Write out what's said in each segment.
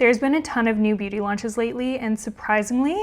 There's been a ton of new beauty launches lately, and surprisingly,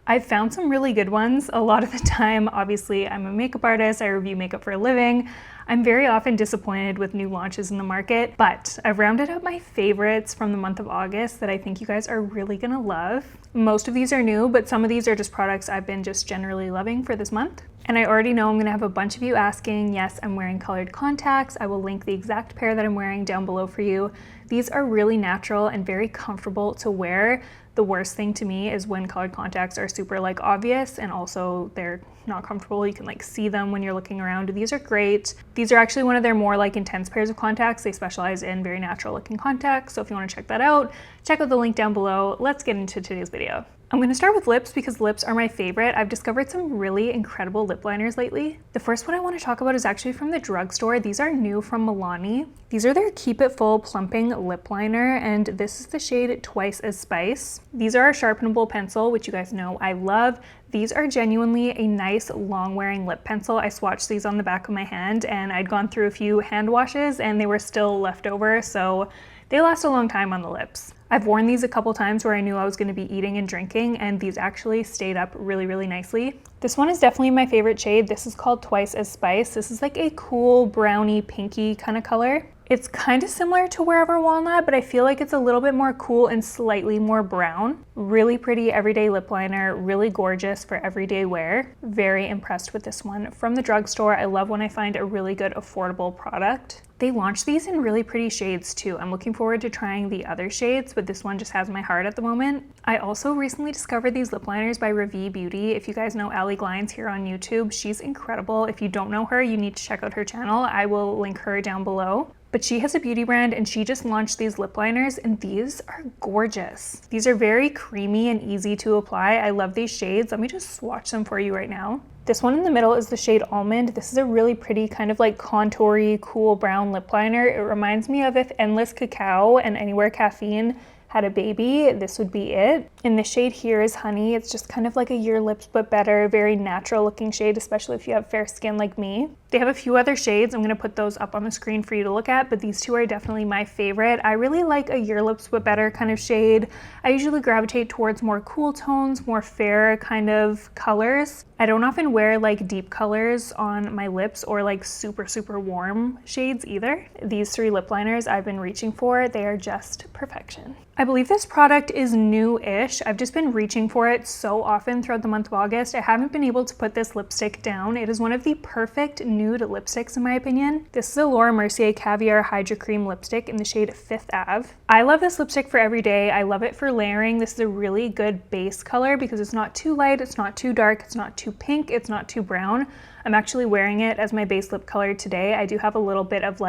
I've found some really good ones. A lot of the time, obviously, I'm a makeup artist, I review makeup for a living. I'm very often disappointed with new launches in the market, but I've rounded up my favorites from the month of August that I think you guys are really gonna love. Most of these are new, but some of these are just products I've been just generally loving for this month. And I already know I'm gonna have a bunch of you asking, yes, I'm wearing colored contacts. I will link the exact pair that I'm wearing down below for you. These are really natural and very comfortable to wear. The worst thing to me is when colored contacts are super obvious, and also they're not comfortable. You can see them when you're looking around. These are great. These are actually one of their more intense pairs of contacts. They specialize in very natural looking contacts. So if you want to check that out, check out the link down below. Let's get into today's video. I'm going to start with lips because lips are my favorite. I've discovered some really incredible lip liners lately. The first one I want to talk about is actually from the drugstore. These are new from Milani. These are their Keep It Full Plumping Lip Liner, and this is the shade Twice as Spice. These are a sharpenable pencil, which you guys know I love. These are genuinely a nice long wearing lip pencil. I swatched these on the back of my hand and I'd gone through a few hand washes and they were still left over, so they last a long time on the lips. I've worn these a couple times where I knew I was going to be eating and drinking, and these actually stayed up really nicely. This one is definitely my favorite shade. This is called Twice as Spice. This is a cool browny pinky kind of color. It's kind of similar to Wherever Walnut, but I feel like it's a little bit more cool and slightly more brown. Really pretty everyday lip liner, really gorgeous for everyday wear. Very impressed with this one from the drugstore. I love when I find a really good affordable product. They launched these in really pretty shades too. I'm looking forward to trying the other shades, but this one just has my heart at the moment. I also recently discovered these lip liners by Revela Beauty. If you guys know Allie Glines here on YouTube, she's incredible. If you don't know her, you need to check out her channel. I will link her down below. But she has a beauty brand and she just launched these lip liners, and these are gorgeous. These are very creamy and easy to apply. I love these shades. Let me just swatch them for you right now. This one in the middle is the shade Almond. This is a really pretty kind of contoury, cool brown lip liner. It reminds me of if Endless Cacao and Anywhere Caffeine had a baby, this would be it. And the shade here is Honey. It's just kind of like a Your Lips But Better, very natural looking shade, especially if you have fair skin like me. They have a few other shades. I'm going to put those up on the screen for you to look at, but these two are definitely my favorite. I really like a Your Lips But Better kind of shade. I usually gravitate towards more cool tones, more fair kind of colors. I don't often wear deep colors on my lips or super warm shades either. These three lip liners I've been reaching for. They are just perfection. I believe this product is new-ish. I've just been reaching for it so often throughout the month of August. I haven't been able to put this lipstick down. It is one of the perfect nude lipsticks in my opinion. This is a Laura Mercier Caviar Hydra Cream lipstick in the shade Fifth Ave. I love this lipstick for every day. I love it for layering. This is a really good base color because it's not too light, it's not too dark, it's not too pink, it's not too brown. I'm actually wearing it as my base lip color today. I do have a little bit of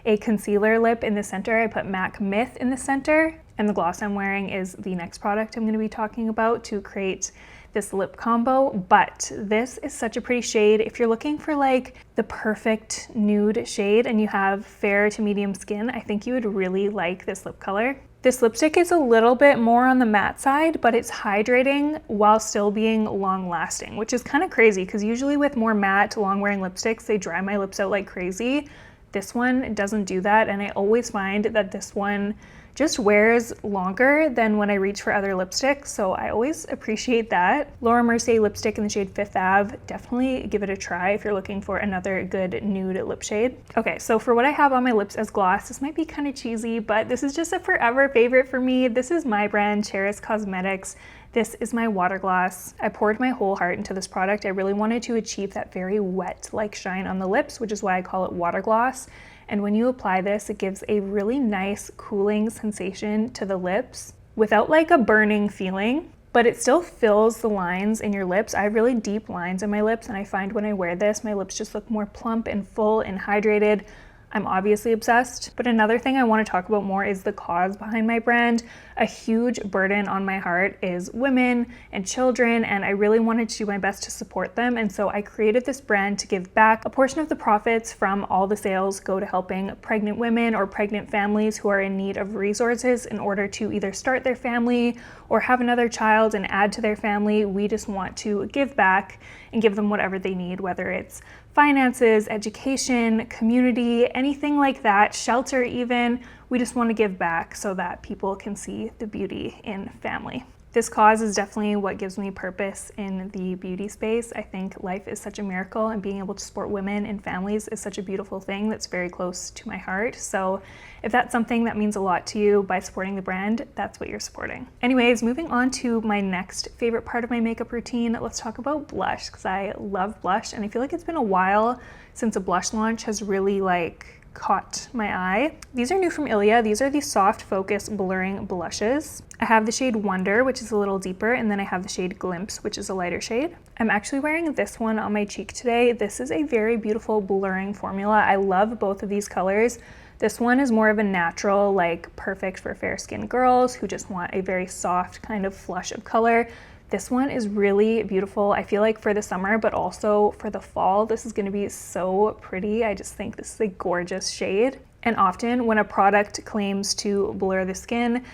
a concealer lip in the center. I put MAC Myth in the center, and the gloss I'm wearing is the next product I'm going to be talking about to create this lip combo. But this is such a pretty shade. If you're looking for the perfect nude shade and you have fair to medium skin, I think you would really like this lip color. This lipstick is a little bit more on the matte side, but it's hydrating while still being long lasting, which is kind of crazy because usually with more matte long wearing lipsticks, they dry my lips out like crazy. This one doesn't do that, and I always find that this one just wears longer than when I reach for other lipsticks, so I always appreciate that. Laura Mercier lipstick in the shade Fifth Ave. Definitely give it a try if you're looking for another good nude lip shade. Okay, so for what I have on my lips as gloss, this might be kind of cheesy, but this is just a forever favorite for me. This is my brand, Cheris Cosmetics. This is my water gloss. I poured my whole heart into this product. I really wanted to achieve that very wet-like shine on the lips, which is why I call it water gloss. And when you apply this, it gives a really nice cooling sensation to the lips without a burning feeling, but it still fills the lines in your lips. I have really deep lines in my lips, and I find when I wear this, my lips just look more plump and full and hydrated. I'm obviously obsessed. But another thing I want to talk about more is the cause behind my brand. A huge burden on my heart is women and children, and I really wanted to do my best to support them. And so I created this brand to give back. A portion of the profits from all the sales go to helping pregnant women or pregnant families who are in need of resources in order to either start their family or have another child and add to their family. We just want to give back and give them whatever they need, whether it's finances, education, community, anything like that, shelter even. we just want to give back so that people can see the beauty in family. This cause is definitely what gives me purpose in the beauty space. I think life is such a miracle, and being able to support women and families is such a beautiful thing that's very close to my heart. So if that's something that means a lot to you by supporting the brand, that's what you're supporting. Anyways, moving on to my next favorite part of my makeup routine, let's talk about blush, because I love blush, and I feel like it's been a while since a blush launch has really caught my eye. These are new from Ilia. These are the Soft Focus Blurring Blushes. I have the shade Wonder, which is a little deeper, and then I have the shade Glimpse, which is a lighter shade. I'm actually wearing this one on my cheek today. This is a very beautiful blurring formula. I love both of these colors. This one is more of a natural, perfect for fair-skinned girls who just want a very soft kind of flush of color. This one is really beautiful. I feel like for the summer, but also for the fall, this is gonna be so pretty. I just think this is a gorgeous shade. And often when a product claims to blur the skin,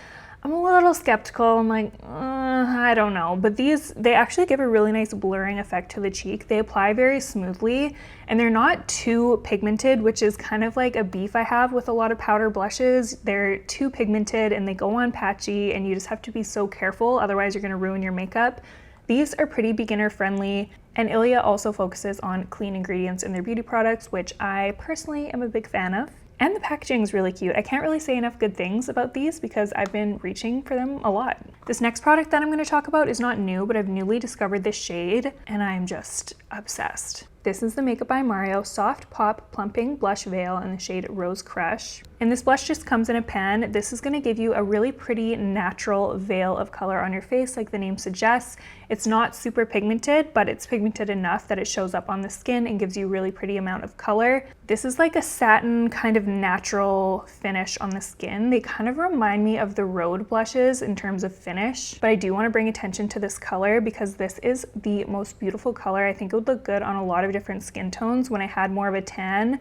I'm a little skeptical. I'm like, I don't know. But they actually give a really nice blurring effect to the cheek. They apply very smoothly, and they're not too pigmented, which is kind of like a beef I have with a lot of powder blushes. They're too pigmented and they go on patchy, and you just have to be so careful, otherwise you're gonna ruin your makeup. These are pretty beginner friendly, and Ilia also focuses on clean ingredients in their beauty products, which I personally am a big fan of. And the packaging is really cute. I can't really say enough good things about these because I've been reaching for them a lot. This next product that I'm going to talk about is not new, but I've newly discovered this shade and I'm just obsessed. This is the Makeup by Mario Soft Pop Plumping Blush Veil in the shade Rose Crush. And this blush just comes in a pan. This is going to give you a really pretty natural veil of color on your face, like the name suggests. It's not super pigmented, but it's pigmented enough that it shows up on the skin and gives you a really pretty amount of color. This is like a satin kind of natural finish on the skin. They kind of remind me of the Rhode blushes in terms of finish, but I do want to bring attention to this color because this is the most beautiful color. I think it would look good on a lot of different skin tones. When I had more of a tan,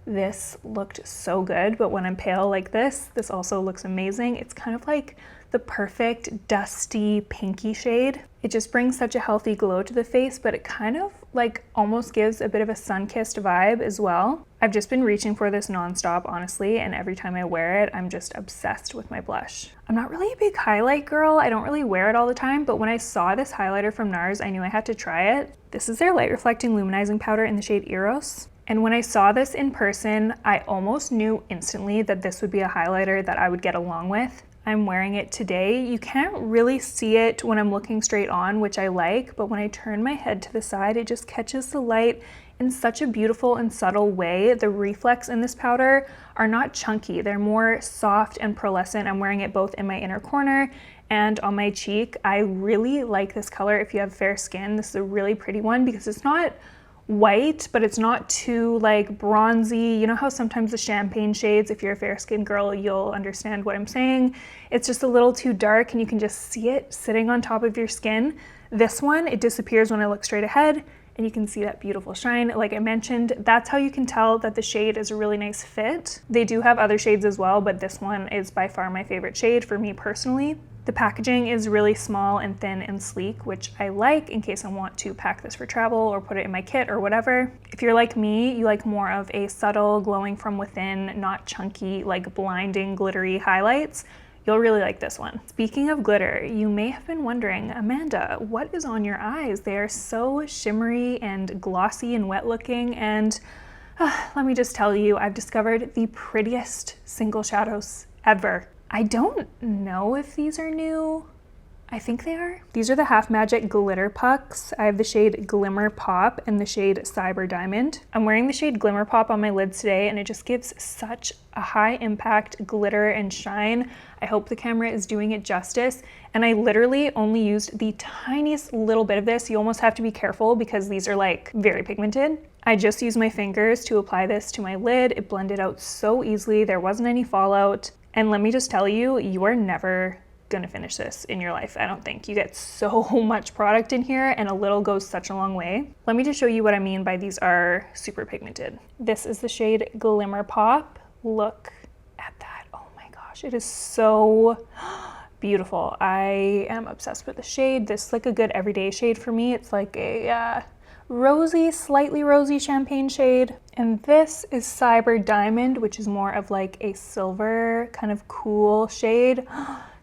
this looked so good, but when I'm pale like this also looks amazing. It's kind of like the perfect dusty pinky shade. It just brings such a healthy glow to the face, but it kind of almost gives a bit of a sun-kissed vibe as well. I've just been reaching for this nonstop, honestly, and every time I wear it, I'm just obsessed with my blush. I'm not really a big highlight girl. I don't really wear it all the time, but when I saw this highlighter from NARS, I knew I had to try it. This is their light reflecting luminizing powder in the shade Eros. And when I saw this in person, I almost knew instantly that this would be a highlighter that I would get along with. I'm wearing it today. You can't really see it when I'm looking straight on, which I like, but when I turn my head to the side, it just catches the light in such a beautiful and subtle way. The reflex in this powder are not chunky. They're more soft and pearlescent. I'm wearing it both in my inner corner and on my cheek. I really like this color if you have fair skin. This is a really pretty one because it's not white, but it's not too bronzy. You know how sometimes the champagne shades, if you're a fair skinned girl, you'll understand what I'm saying. It's just a little too dark and you can just see it sitting on top of your skin. This one, it disappears when I look straight ahead and you can see that beautiful shine. Like I mentioned, that's how you can tell that the shade is a really nice fit. They do have other shades as well, but this one is by far my favorite shade for me personally. The packaging is really small and thin and sleek, which I like in case I want to pack this for travel or put it in my kit or whatever. If you're like me, you like more of a subtle, glowing from within, not chunky, blinding, glittery highlights, you'll really like this one. Speaking of glitter, you may have been wondering, Amanda, what is on your eyes? They are so shimmery and glossy and wet looking, and let me just tell you, I've discovered the prettiest single shadows ever. I don't know if these are new. I think they are. These are the Half Magic Glitter Pucks. I have the shade Glimmer Pop and the shade Cyber Diamond. I'm wearing the shade Glimmer Pop on my lids today and it just gives such a high impact glitter and shine. I hope the camera is doing it justice. And I literally only used the tiniest little bit of this. You almost have to be careful because these are very pigmented. I just used my fingers to apply this to my lid. It blended out so easily. There wasn't any fallout. And let me just tell you, you are never gonna finish this in your life, I don't think. You get so much product in here and a little goes such a long way. Let me just show you what I mean by these are super pigmented. This is the shade Glimmer Pop. Look at that, oh my gosh, it is so beautiful. I am obsessed with the shade. This is a good everyday shade for me. It's like a rosy, slightly rosy champagne shade. And this is Cyber Diamond, which is more of like a silver kind of cool shade.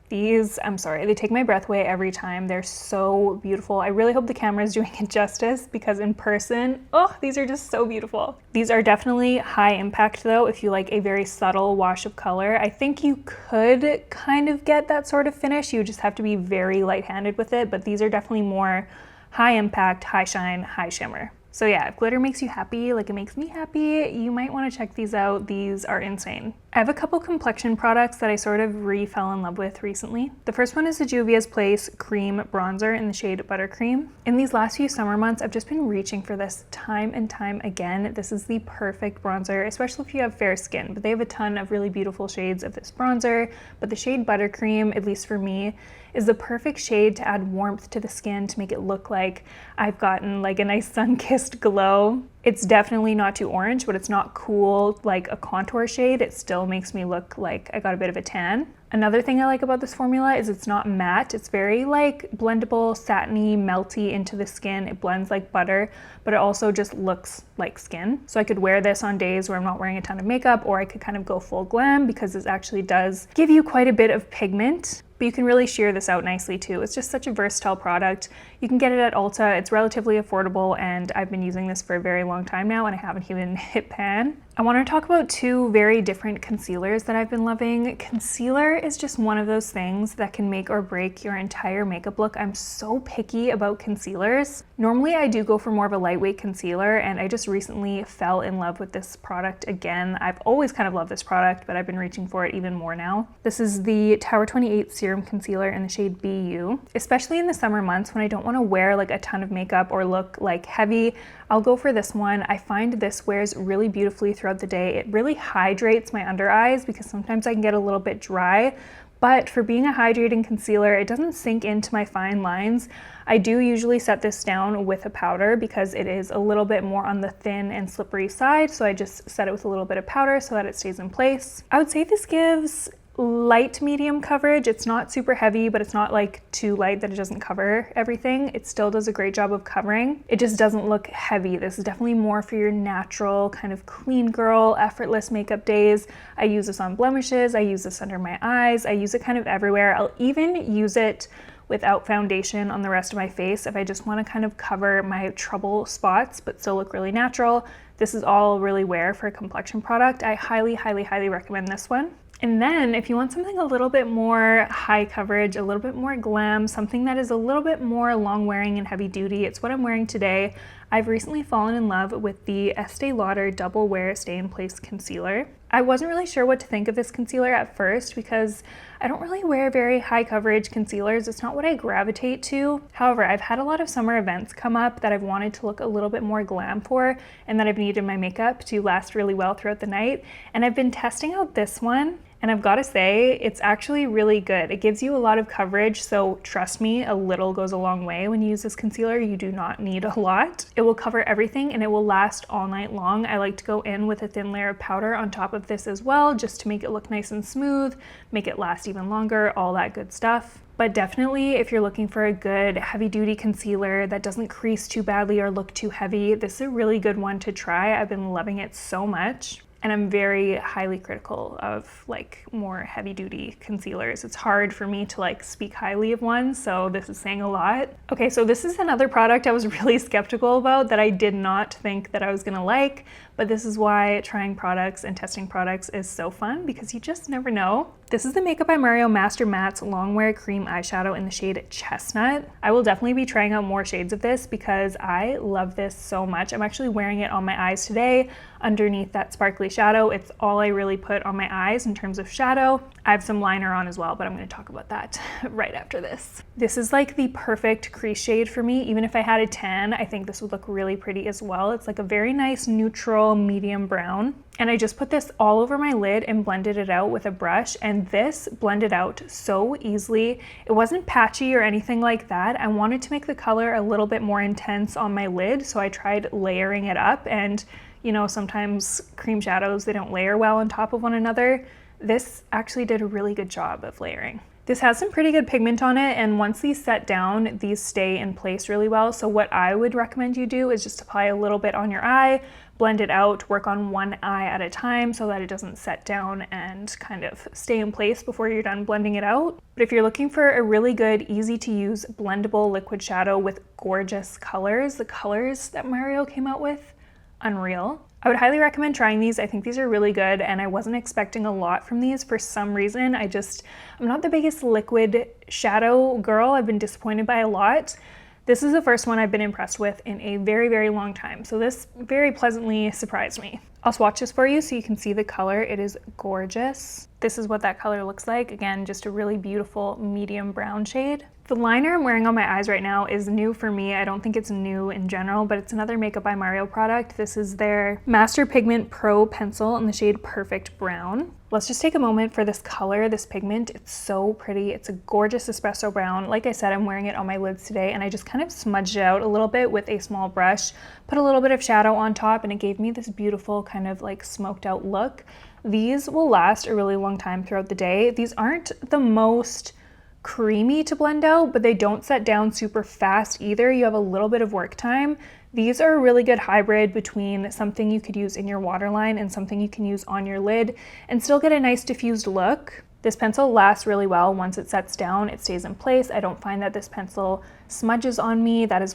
These, I'm sorry, they take my breath away every time. They're so beautiful. I really hope the camera is doing it justice because in person, oh, these are just so beautiful. These are definitely high impact though. If you like a very subtle wash of color, I think you could kind of get that sort of finish. You just have to be very light-handed with it, but these are definitely more high impact, high shine, high shimmer. So yeah, if glitter makes you happy, like it makes me happy, you might want to check these out. These are insane. I have a couple complexion products that I sort of fell in love with recently. The first one is the Juvia's Place Cream Bronzer in the shade Buttercream. In these last few summer months, I've just been reaching for this time and time again. This is the perfect bronzer, especially if you have fair skin, but they have a ton of really beautiful shades of this bronzer. But the shade Buttercream, at least for me, is the perfect shade to add warmth to the skin to make it look like I've gotten like a nice sun-kissed glow. It's definitely not too orange, but it's not cool like a contour shade. It still makes me look like I got a bit of a tan. Another thing I like about this formula is it's not matte. It's very like blendable, satiny, melty into the skin. It blends like butter, but it also just looks like skin. So I could wear this on days where I'm not wearing a ton of makeup, or I could kind of go full glam because this actually does give you quite a bit of pigment. But you can really sheer this out nicely too. It's just such a versatile product. You can get it at Ulta. It's relatively affordable, and I've been using this for a very long time now and I haven't even hit pan. I want to talk about two very different concealers that I've been loving. Concealer is just one of those things that can make or break your entire makeup look. I'm so picky about concealers. Normally I do go for more of a lightweight concealer, and I just recently fell in love with this product again. I've always kind of loved this product, but I've been reaching for it even more now. This is the Tower 28 Serum Concealer in the shade BU. Especially in the summer months when I don't want to wear like a ton of makeup or look like heavy, I'll go for this one. I find this wears really beautifully throughout the day. It really hydrates my under eyes because sometimes I can get a little bit dry, but for being a hydrating concealer, it doesn't sink into my fine lines. I do usually set this down with a powder because it is a little bit more on the thin and slippery side, so I just set it with a little bit of powder so that it stays in place. I would say this gives light medium coverage. It's not super heavy, but it's not like too light that it doesn't cover everything. It still does a great job of covering. It just doesn't look heavy. This is definitely more for your natural kind of clean girl, effortless makeup days. I use this on blemishes. I use this under my eyes. I use it kind of everywhere. I'll even use it without foundation on the rest of my face if I just want to kind of cover my trouble spots but still look really natural. This is all really wear for a complexion product. I highly, highly, highly recommend this one. And then if you want something a little bit more high coverage, a little bit more glam, something that is a little bit more long wearing and heavy duty, it's what I'm wearing today. I've recently fallen in love with the Estee Lauder Double Wear Stay in Place Concealer. I wasn't really sure what to think of this concealer at first because I don't really wear very high coverage concealers. It's not what I gravitate to. However, I've had a lot of summer events come up that I've wanted to look a little bit more glam for, and that I've needed my makeup to last really well throughout the night. And I've been testing out this one, and I've got to say, it's actually really good. It gives you a lot of coverage, so trust me, a little goes a long way when you use this concealer. You do not need a lot. It will cover everything and it will last all night long. I like to go in with a thin layer of powder on top of this as well, just to make it look nice and smooth, make it last even longer, all that good stuff. But definitely, if you're looking for a good heavy-duty concealer that doesn't crease too badly or look too heavy, this is a really good one to try. I've been loving it so much. And I'm very highly critical of like more heavy duty concealers. It's hard for me to like speak highly of one, so this is saying a lot. Okay, so this is another product I was really skeptical about that I did not think that I was gonna like, but this is why trying products and testing products is so fun because you just never know. This is the Makeup by Mario Master Matte's Longwear Cream Eyeshadow in the shade Chestnut. I will definitely be trying out more shades of this because I love this so much. I'm actually wearing it on my eyes today underneath that sparkly shadow. It's all I really put on my eyes in terms of shadow. I have some liner on as well, but I'm going to talk about that right after this. This is like the perfect crease shade for me. Even if I had a tan, I think this would look really pretty as well. It's like a very nice neutral medium brown. And I just put this all over my lid and blended it out with a brush, and this blended out so easily. It wasn't patchy or anything like that. I wanted to make the color a little bit more intense on my lid, so I tried layering it up, and you know, sometimes cream shadows, they don't layer well on top of one another. This actually did a really good job of layering. This has some pretty good pigment on it, and once these set down, these stay in place really well. So what I would recommend you do is just apply a little bit on your eye, blend it out, work on one eye at a time so that it doesn't set down and kind of stay in place before you're done blending it out. But if you're looking for a really good, easy to use, blendable liquid shadow with gorgeous colors, the colors that Mario came out with, unreal. I would highly recommend trying these. I think these are really good, and I wasn't expecting a lot from these for some reason. I'm not the biggest liquid shadow girl. I've been disappointed by a lot. This is the first one I've been impressed with in a very, very long time. So this very pleasantly surprised me. I'll swatch this for you so you can see the color. It is gorgeous. This is what that color looks like. Again, just a really beautiful medium brown shade. The liner I'm wearing on my eyes right now is new for me. I don't think it's new in general, but it's another Makeup by Mario product. This is their Master Pigment Pro Pencil in the shade Perfect Brown. Let's just take a moment for this color, this pigment. It's so pretty. It's a gorgeous espresso brown. Like I said, I'm wearing it on my lids today, and I just kind of smudged it out a little bit with a small brush, put a little bit of shadow on top, and it gave me this beautiful kind of like smoked out look. These will last a really long time throughout the day. These aren't the most creamy to blend out, but they don't set down super fast either. You have a little bit of work time. These are a really good hybrid between something you could use in your waterline and something you can use on your lid and still get a nice diffused look. This pencil lasts really well. Once it sets down, it stays in place. I don't find that this pencil smudges on me. That is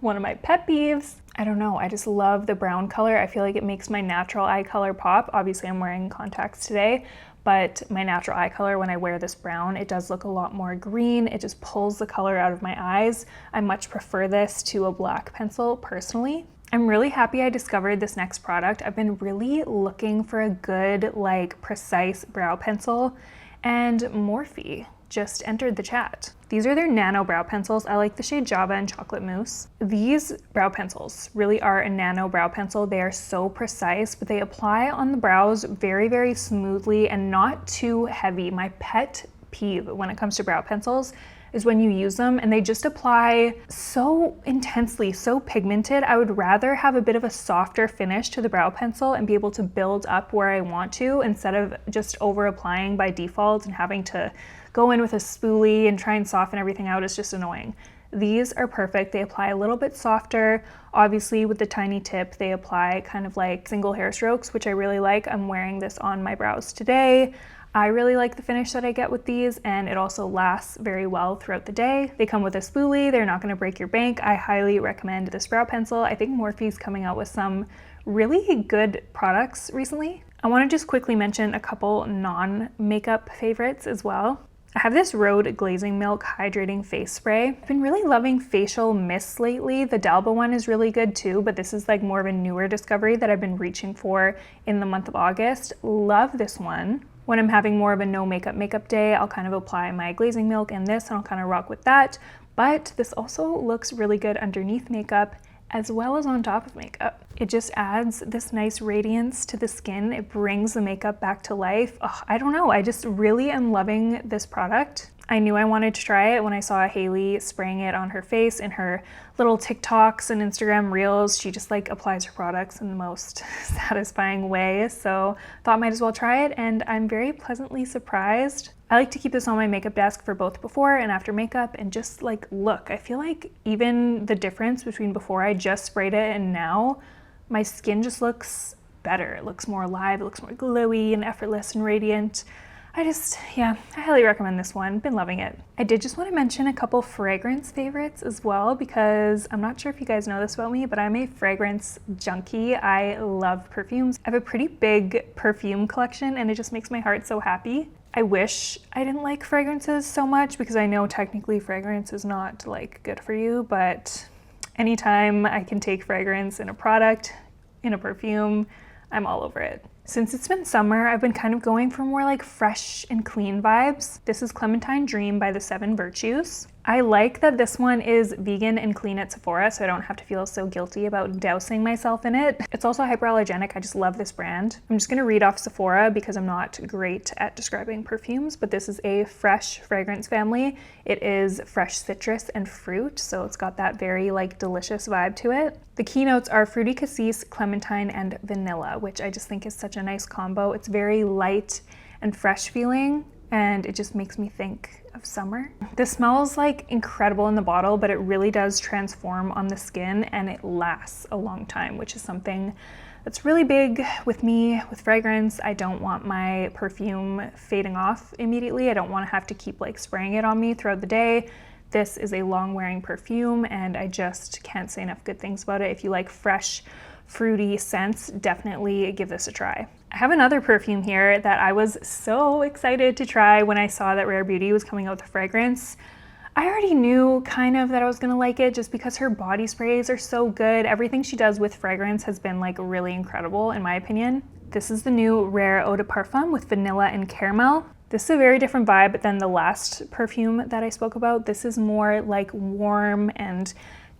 one of my pet peeves. I don't know, I just love the brown color. I feel like it makes my natural eye color pop. Obviously I'm wearing contacts today, but my natural eye color when I wear this brown, it does look a lot more green. It just pulls the color out of my eyes. I much prefer this to a black pencil personally. I'm really happy I discovered this next product. I've been really looking for a good, like, precise brow pencil, and Morphe just entered the chat. These are their nano brow pencils. I like the shade Java and Chocolate Mousse. These brow pencils really are a nano brow pencil. They are so precise, but they apply on the brows very, very smoothly and not too heavy. My pet peeve when it comes to brow pencils is when you use them and they just apply so intensely, so pigmented. I would rather have a bit of a softer finish to the brow pencil and be able to build up where I want to instead of just over applying by default and having to go in with a spoolie and try and soften everything out. Is just annoying. These are perfect. They apply a little bit softer. Obviously with the tiny tip, they apply kind of like single hair strokes, which I really like. I'm wearing this on my brows today. I really like the finish that I get with these, and it also lasts very well throughout the day. They come with a spoolie. They're not going to break your bank. I highly recommend this brow pencil. I think Morphe's coming out with some really good products recently. I want to just quickly mention a couple non-makeup favorites as well. I have this Rhode Glazing Milk Hydrating Face Spray. I've been really loving facial mists lately. The D'Alba one is really good too, but this is like more of a newer discovery that I've been reaching for in the month of August. Love this one. When I'm having more of a no makeup day, I'll kind of apply my glazing milk and this, and I'll kind of rock with that. But this also looks really good underneath makeup as well as on top of makeup. It just adds this nice radiance to the skin. It brings the makeup back to life. I don't know, I just really am loving this product. I knew I wanted to try it when I saw Haley spraying it on her face in her little TikToks and Instagram reels. She just like applies her products in the most satisfying way. So thought might as well try it, and I'm very pleasantly surprised. I like to keep this on my makeup desk for both before and after makeup and just like look. I feel like even the difference between before I just sprayed it and now, my skin just looks better. It looks more alive, it looks more glowy and effortless and radiant. I highly recommend this one. Been loving it. I did just want to mention a couple fragrance favorites as well, because I'm not sure if you guys know this about me, but I'm a fragrance junkie. I love perfumes. I have a pretty big perfume collection and it just makes my heart so happy. I wish I didn't like fragrances so much, because I know technically fragrance is not like good for you, but anytime I can take fragrance in a product, in a perfume, I'm all over it. Since it's been summer, I've been kind of going for more like fresh and clean vibes. This is Clementine Dream by the 7 Virtues. I like that this one is vegan and clean at Sephora, so I don't have to feel so guilty about dousing myself in it. It's also hyperallergenic. I just love this brand. I'm just gonna read off Sephora because I'm not great at describing perfumes, but this is a fresh fragrance family. It is fresh citrus and fruit, so it's got that very like delicious vibe to it. The keynotes are fruity cassis, clementine, and vanilla, which I just think is such a nice combo. It's very light and fresh feeling, and it just makes me think of summer. This smells like incredible in the bottle, but it really does transform on the skin and it lasts a long time, which is something that's really big with me with fragrance. I don't want my perfume fading off immediately. I don't want to have to keep like spraying it on me throughout the day. This is a long wearing perfume and I just can't say enough good things about it. If you like fresh, fruity scents, definitely give this a try. I have another perfume here that I was so excited to try when I saw that Rare Beauty was coming out with a fragrance. I already knew kind of that I was gonna like it just because her body sprays are so good. Everything she does with fragrance has been like really incredible in my opinion. This is the new Rare Eau de Parfum with vanilla and caramel. This is a very different vibe than the last perfume that I spoke about. This is more like warm and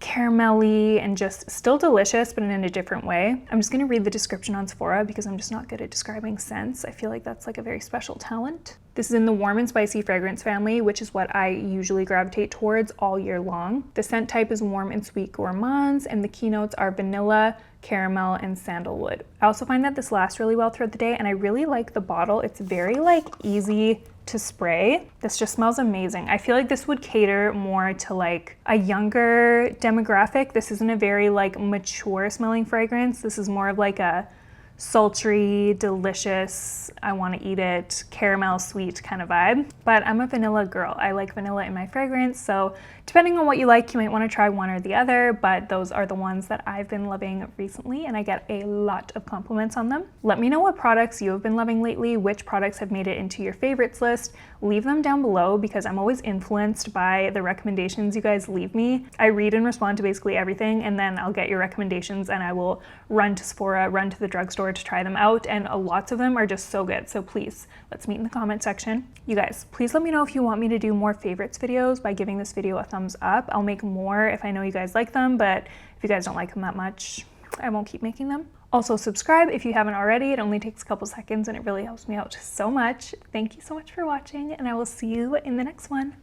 caramelly and just still delicious, but in a different way. I'm just gonna read the description on Sephora because I'm just not good at describing scents. I feel like that's like a very special talent. This is in the warm and spicy fragrance family, which is what I usually gravitate towards all year long. The scent type is warm and sweet gourmands, and the keynotes are vanilla, caramel, and sandalwood. I also find that this lasts really well throughout the day, and I really like the bottle. It's very like easy to spray. This just smells amazing. I feel like this would cater more to like a younger demographic. This isn't a very like mature smelling fragrance. This is more of like a sultry, delicious, I want to eat it, caramel sweet kind of vibe. But I'm a vanilla girl. I like vanilla in my fragrance, so depending on what you like, you might want to try one or the other, but those are the ones that I've been loving recently and I get a lot of compliments on them. Let me know what products you have been loving lately, which products have made it into your favorites list. Leave them down below because I'm always influenced by the recommendations you guys leave me. I read and respond to basically everything, and then I'll get your recommendations and I will run to Sephora, run to the drugstore to try them out, and lots of them are just so good. So please, let's meet in the comment section. You guys, please let me know if you want me to do more favorites videos by giving this video a thumbs up. I'll make more if I know you guys like them, but if you guys don't like them that much, I won't keep making them. Also subscribe if you haven't already. It only takes a couple seconds and it really helps me out so much. Thank you so much for watching, and I will see you in the next one.